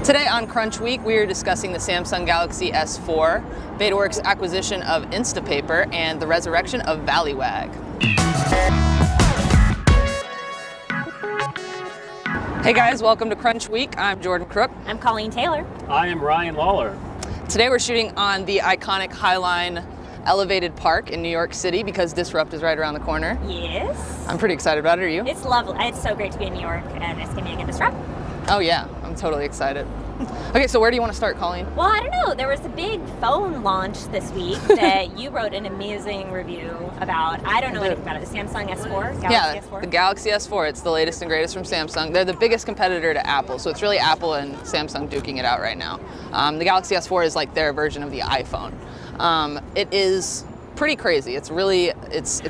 Today on CrunchWeek, we are discussing the Samsung Galaxy S4, Betaworks' acquisition of Instapaper, and the resurrection of Valleywag. Hey guys, welcome to CrunchWeek. I'm Jordan Crook. I'm Colleen Taylor. I am Ryan Lawler. Today we're shooting on the iconic Highline elevated park in New York City because Disrupt is right around the corner. Yes. I'm pretty excited about it. Are you? It's lovely. It's so great to be in New York, and it's going to be a good Disrupt. Oh yeah, I'm totally excited. Okay, so where do you want to start, Colleen? Well, I don't know. There was a big phone launch this week that you wrote an amazing review about. I don't know anything about it. The Samsung S4? Galaxy S4? The Galaxy S4. It's the latest and greatest from Samsung. They're the biggest competitor to Apple, so it's really Apple and Samsung duking it out right now. The Galaxy S4 is like their version of the iPhone. It is pretty crazy. It's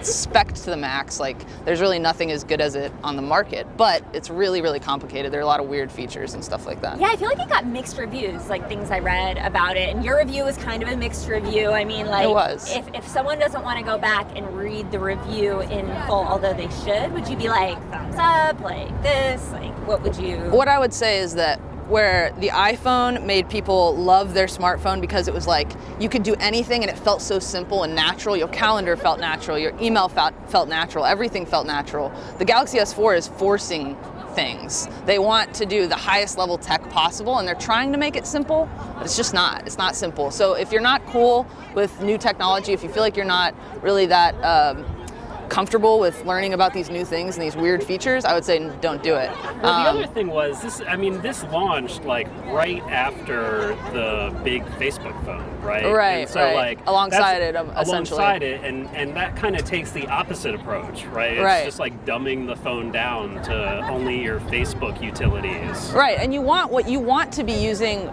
spec'd to the max. Like, there's really nothing as good as it on the market, but it's really, really complicated. There are a lot of weird features and stuff like that. Yeah, I feel like it got mixed reviews, like things I read about it, and your review was kind of a mixed review. I mean, like, it was. If someone doesn't want to go back and read the review in full, although they should, would you be like, thumbs up, like this, like, what would you? What I would say is that where the iPhone made people love their smartphone because it was like you could do anything and it felt so simple and natural. Your calendar felt natural, your email felt natural, everything felt natural. The Galaxy S4 is forcing things. They want to do the highest level tech possible and they're trying to make it simple, but it's just not. It's not simple. So if you're not cool with new technology, if you feel like you're not really that comfortable with learning about these new things and these weird features, I would say don't do it. Well, the other thing was this launched like right after the big Facebook phone, right? Right, and so, right. Like, alongside it, essentially. Alongside it, and that kind of takes the opposite approach, right? It's just like dumbing the phone down to only your Facebook utilities. Right, and you want what you want to be using,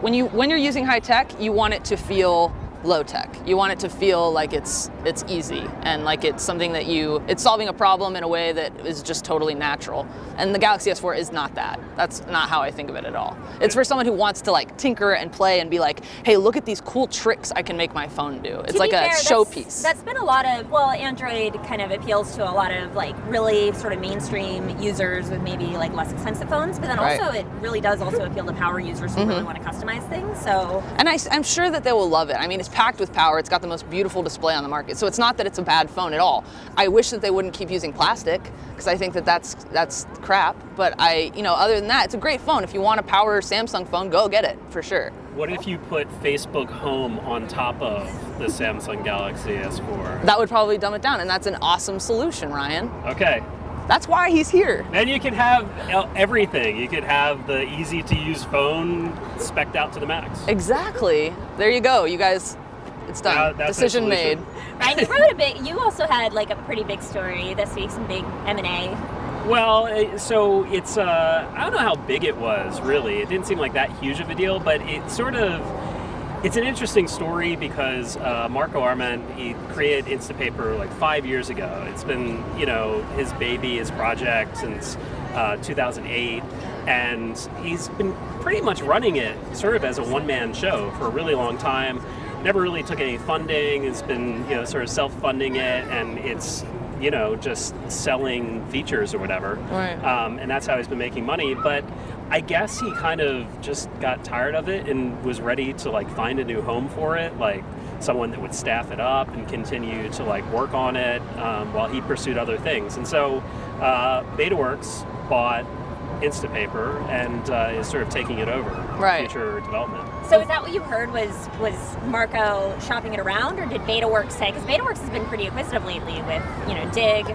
when you're using high tech, you want it to feel low tech. You want it to feel like it's easy and like it's something that it's solving a problem in a way that is just totally natural. And the Galaxy S4 is not that. That's not how I think of it at all. It's for someone who wants to like tinker and play and be like, hey, look at these cool tricks I can make my phone do. It's like a showpiece. That's been a lot of, well, Android kind of appeals to a lot of like really sort of mainstream users with maybe like less expensive phones, but then also it really does also appeal to power users who really want to customize things. So, and I'm sure that they will love it. I mean, it's packed with power. It's got the most beautiful display on the market. So it's not that it's a bad phone at all. I wish that they wouldn't keep using plastic because I think that that's crap. But other than that, it's a great phone. If you want a power Samsung phone, go get it for sure. What if you put Facebook Home on top of the Samsung Galaxy S4? That would probably dumb it down, and that's an awesome solution, Ryan. Okay. That's why he's here. Then you can have everything. You could have the easy-to-use phone spec'd out to the max. Exactly. There you go. You guys, it's done. Decision made. Ryan, you also had like a pretty big story this week, some big M&A. Well, so it's, I don't know how big it was, really. It didn't seem like that huge of a deal, but it's an interesting story because Marco Arment, he created Instapaper like 5 years ago. It's been, his baby, his project since 2008, and he's been pretty much running it sort of as a one-man show for a really long time. Never really took any funding. It's been, sort of self-funding it, and it's, just selling features or whatever. Right. And that's how he's been making money. But I guess he kind of just got tired of it and was ready to like find a new home for it, like someone that would staff it up and continue to like work on it while he pursued other things. And so Betaworks bought Instapaper and is sort of taking it over for future development. So is that what you heard was Marco shopping it around, or did Betaworks say? Because Betaworks has been pretty acquisitive lately with Dig.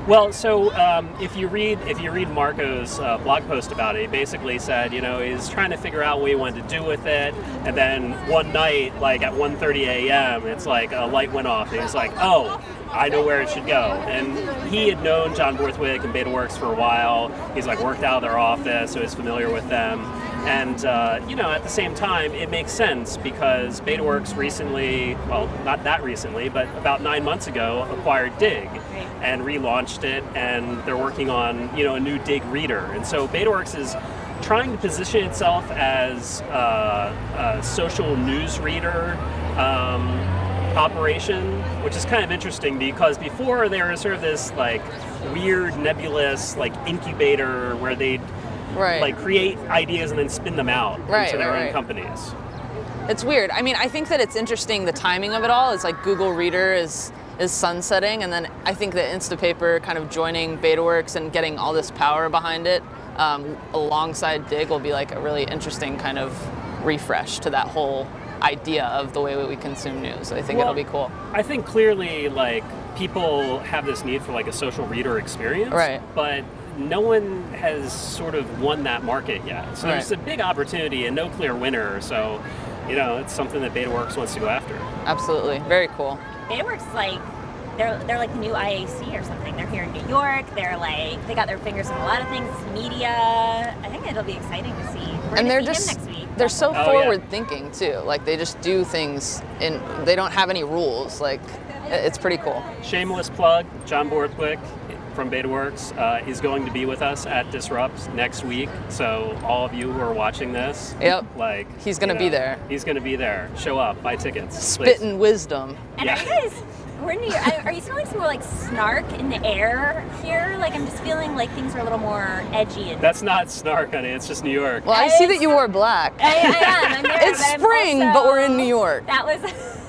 Well, so if you read Marco's blog post about it, he basically said, he's trying to figure out what he wanted to do with it, and then one night, like at 1:30 a.m., it's like a light went off, and he's like, oh, I know where it should go. And he had known John Borthwick and Betaworks for a while. He's like worked out of their office, so he's familiar with them. And, at the same time, it makes sense because Betaworks recently, well, not that recently, but about 9 months ago, acquired Dig and relaunched it, and they're working on, a new Dig reader. And so Betaworks is trying to position itself as a social news reader operation, which is kind of interesting because before they were sort of this like weird nebulous like incubator where they'd Right. like create ideas and then spin them out into their own companies. It's weird. I mean, I think that it's interesting the timing of it all. It's like Google Reader is sunsetting, and then I think that Instapaper kind of joining Betaworks and getting all this power behind it alongside Dig will be like a really interesting kind of refresh to that whole idea of the way we consume news. I think it'll be cool. I think clearly like people have this need for like a social reader experience, right? But no one has sort of won that market yet. So there's a big opportunity and no clear winner. So, it's something that Betaworks wants to go after. Absolutely. Very cool. Betaworks, like, they're like the new IAC or something. They're here in New York. They're like, they got their fingers in a lot of things, media. I think it'll be exciting to see. And they're just, next week. They're so forward thinking too. Like they just do things they don't have any rules. Like it's pretty cool. Shameless plug, John Borthwick from Betaworks is going to be with us at Disrupt next week. So all of you who are watching this, like he's going to be there. He's going to be there. Show up, buy tickets. Spitting wisdom. And are you guys? We're in New York. Are you feeling some more like snark in the air here? Like I'm just feeling like things are a little more edgy. That's not snark, honey. It's just New York. Well, I see that you wore black. I am. I'm there, it's spring, but we're in New York. That was.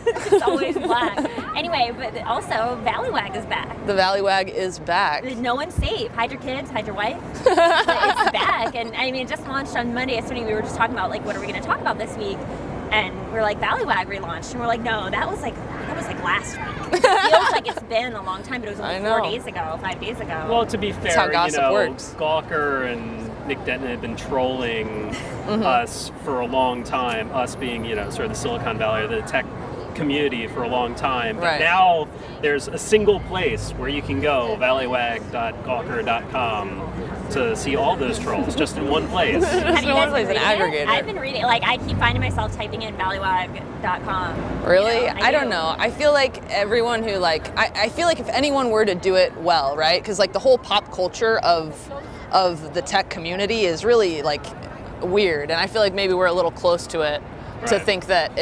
It's always black. Anyway, but also Valleywag is back. The Valleywag is back. No one's safe. Hide your kids, hide your wife. It's back, and I mean, it just launched on Monday. Yesterday we were just talking about like what are we going to talk about this week, and we're like Valleywag relaunched, and we're like, no, that was like last week. It feels like it's been a long time, but it was only 5 days ago. Well, to be fair, that's how gossip works. Gawker and Nick Denton have been trolling us for a long time. Us being sort of the Silicon Valley or the tech community for a long time, but now there's a single place where you can go, valleywag.gawker.com, to see all those trolls just in one place. Just in one place, an aggregator. I've been reading, like I keep finding myself typing in valleywag.com. Really? I don't know. I feel like everyone who I feel like if anyone were to do it well, right? Because like the whole pop culture of the tech community is really like weird, and I feel like maybe we're a little close to it to think that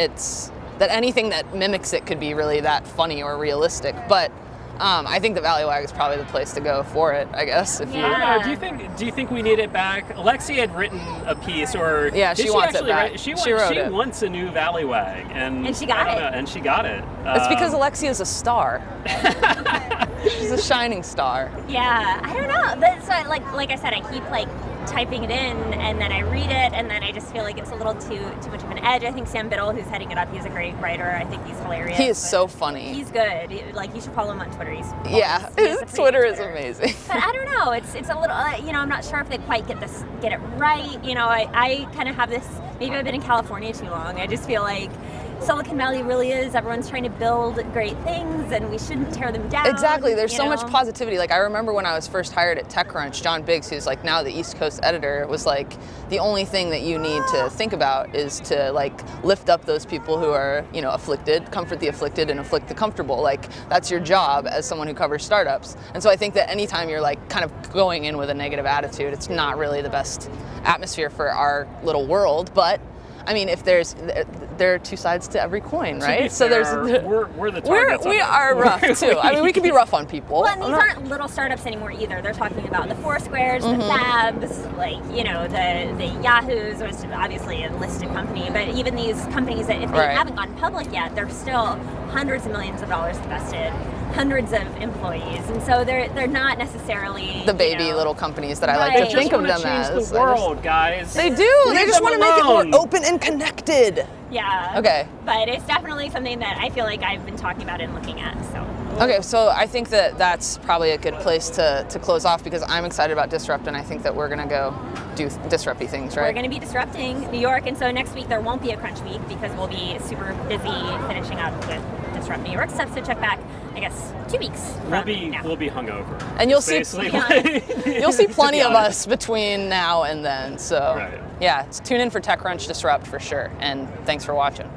that anything that mimics it could be really that funny or realistic. But I think the Valleywag is probably the place to go for it, I guess. Do you think we need it back? Alexi had written a piece, or she wants it back. She wrote it. wants a new Valleywag, and she got it. And she got it. It's because Alexi is a star. She's a shining star. Yeah, I don't know. But so like I said, I keep like typing it in, and then I read it, and then I just feel like it's a little too much of an edge. I think Sam Biddle, who's heading it up, he's a great writer. I think he's hilarious. He is so funny. He's good. Like you should follow him on Twitter. His Twitter is amazing. But I don't know. It's a little. I'm not sure if they quite get it right. I kind of have this. Maybe I've been in California too long. I just feel like Silicon Valley really is. Everyone's trying to build great things, and we shouldn't tear them down. Exactly. There's so much positivity. Like I remember when I was first hired at TechCrunch, John Biggs, who's like now the East Coast editor, was like, the only thing that you need to think about is to like lift up those people who are afflicted, comfort the afflicted, and afflict the comfortable. Like that's your job as someone who covers startups. And so I think that anytime you're like kind of going in with a negative attitude, it's not really the best atmosphere for our little world. But I mean, if there are two sides to every coin, right? So we're the targets. We are rough too. I mean, we can be rough on people. Well, and these aren't little startups anymore either. They're talking about the Foursquares, the Fabs, like the Yahoos, which is obviously a listed company. But even these companies that if they haven't gone public yet, they're still hundreds of millions of dollars invested, hundreds of employees, and so they're not necessarily the baby little companies that I like to think of them as. The world, guys. They do. They just want to make it more open and connected. Yeah. Okay. But it's definitely something that I feel like I've been talking about and looking at. So. Okay, so I think that that's probably a good place to close off because I'm excited about Disrupt, and I think that we're going to go do disrupty things, right? We're going to be disrupting New York, and so next week there won't be a CrunchWeek because we'll be super busy finishing up with Disrupt New York stuff. So check back, I guess, 2 weeks. We'll be hungover, and you'll see plenty of us between now and then. So yeah, tune in for TechCrunch Disrupt for sure, and thanks for watching.